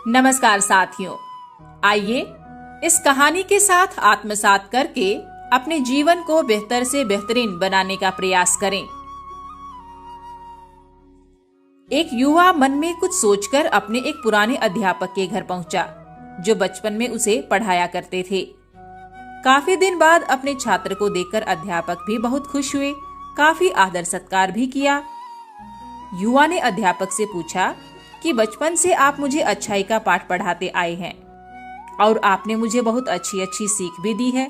नमस्कार साथियों, आइए इस कहानी के साथ आत्मसात करके अपने जीवन को बेहतर से बेहतरीन बनाने का प्रयास करें। एक युवा मन में कुछ सोचकर अपने एक पुराने अध्यापक के घर पहुंचा, जो बचपन में उसे पढ़ाया करते थे। काफी दिन बाद अपने छात्र को देखकर अध्यापक भी बहुत खुश हुए, काफी आदर सत्कार भी किया। युवा ने अध्यापक से पूछा कि बचपन से आप मुझे अच्छाई का पाठ पढ़ाते आए हैं और आपने मुझे बहुत अच्छी अच्छी सीख भी दी है,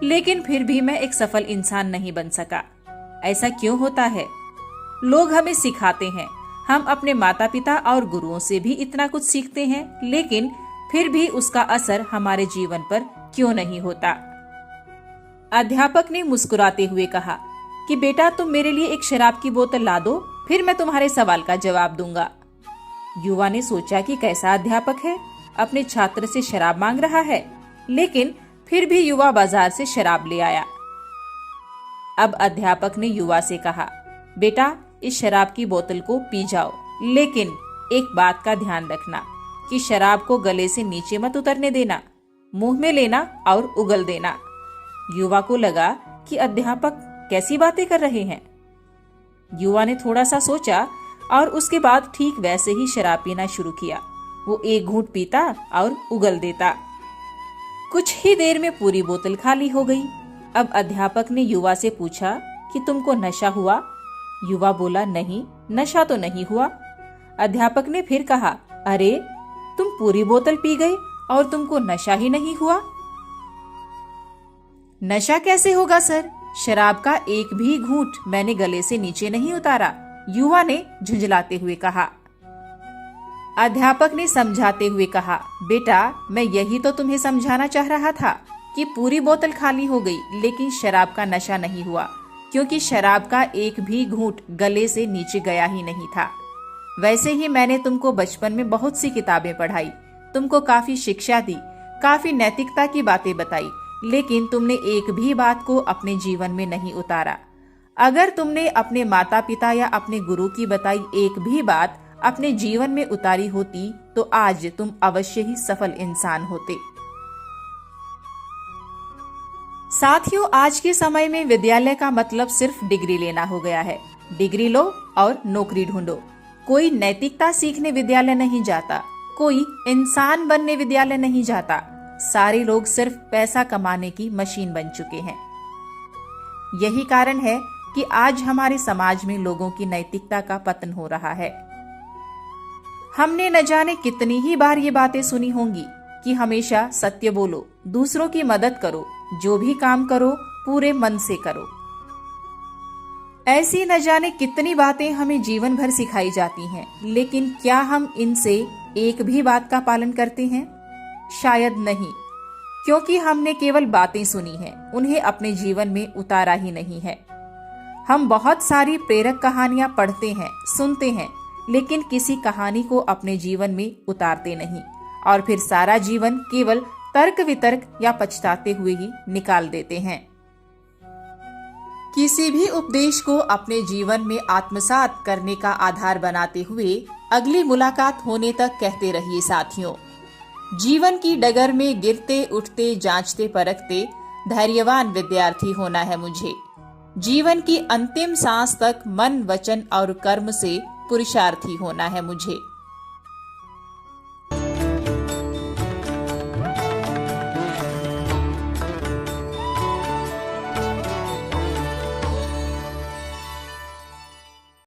लेकिन फिर भी मैं एक सफल इंसान नहीं बन सका। ऐसा क्यों होता है? लोग हमें सिखाते हैं, हम अपने माता पिता और गुरुओं से भी इतना कुछ सीखते हैं, लेकिन फिर भी उसका असर हमारे जीवन पर क्यों नहीं होता? अध्यापक ने मुस्कुराते हुए कहा कि बेटा, तुम मेरे लिए एक शराब की बोतल ला दो, फिर मैं तुम्हारे सवाल का जवाब दूंगा। युवा ने सोचा कि कैसा अध्यापक है, अपने छात्र से शराब मांग रहा है, लेकिन फिर भी युवा बाजार से शराब ले आया। अब अध्यापक ने युवा से कहा, बेटा, इस शराब की बोतल को पी जाओ, लेकिन एक बात का ध्यान रखना कि शराब को गले से नीचे मत उतरने देना, मुंह में लेना और उगल देना। युवा को लगा कि अध्यापक कैसी बातें कर रहे हैं। युवा ने थोड़ा सा सोचा और उसके बाद ठीक वैसे ही शराब पीना शुरू किया। वो एक घूंट पीता और उगल देता। कुछ ही देर में पूरी बोतल खाली हो गई। अब अध्यापक ने युवा से पूछा कि तुमको नशा हुआ? युवा बोला, नहीं, नशा तो नहीं हुआ। अध्यापक ने फिर कहा, अरे, तुम पूरी बोतल पी गए और तुमको नशा ही नहीं हुआ? नशा कैसे होगा सर? शराब का एक भी घूंट मैंने गले से नीचे नहीं उतारा, युवा ने झुंझलाते हुए कहा। अध्यापक ने समझाते हुए कहा, बेटा, मैं यही तो तुम्हें समझाना चाह रहा था कि पूरी बोतल खाली हो गई, लेकिन शराब का नशा नहीं हुआ, क्योंकि शराब का एक भी घूंट गले से नीचे गया ही नहीं था। वैसे ही मैंने तुमको बचपन में बहुत सी किताबें पढ़ाई, तुमको काफी शिक्षा दी, काफी नैतिकता की बातें बताई, लेकिन तुमने एक भी बात को अपने जीवन में नहीं उतारा। अगर तुमने अपने माता पिता या अपने गुरु की बताई एक भी बात अपने जीवन में उतारी होती, तो आज तुम अवश्य ही सफल इंसान होते। साथियों, आज के समय में विद्यालय का मतलब सिर्फ डिग्री लेना हो गया है। डिग्री लो और नौकरी ढूंढो। कोई नैतिकता सीखने विद्यालय नहीं जाता, कोई इंसान बनने विद्यालय नहीं जाता। सारे लोग सिर्फ पैसा कमाने की मशीन बन चुके हैं। यही कारण है कि आज हमारे समाज में लोगों की नैतिकता का पतन हो रहा है। हमने न जाने कितनी ही बार ये बातें सुनी होंगी कि हमेशा सत्य बोलो, दूसरों की मदद करो, जो भी काम करो पूरे मन से करो। ऐसी न जाने कितनी बातें हमें जीवन भर सिखाई जाती हैं, लेकिन क्या हम इनसे एक भी बात का पालन करते हैं? शायद नहीं, क्योंकि हमने केवल बातें सुनी हैं, उन्हें अपने जीवन में उतारा ही नहीं है। हम बहुत सारी प्रेरक कहानियां पढ़ते हैं, सुनते हैं, लेकिन किसी कहानी को अपने जीवन में उतारते नहीं और फिर सारा जीवन केवल तर्क वितर्क या पछताते हुए ही निकाल देते हैं। किसी भी उपदेश को अपने जीवन में आत्मसात करने का आधार बनाते हुए अगली मुलाकात होने तक कहते रहिए साथियों, जीवन की डगर में गिरते उठते जांचते परखते धैर्यवान विद्यार्थी होना है मुझे। जीवन की अंतिम सांस तक मन, वचन और कर्म से पुरुषार्थी होना है मुझे।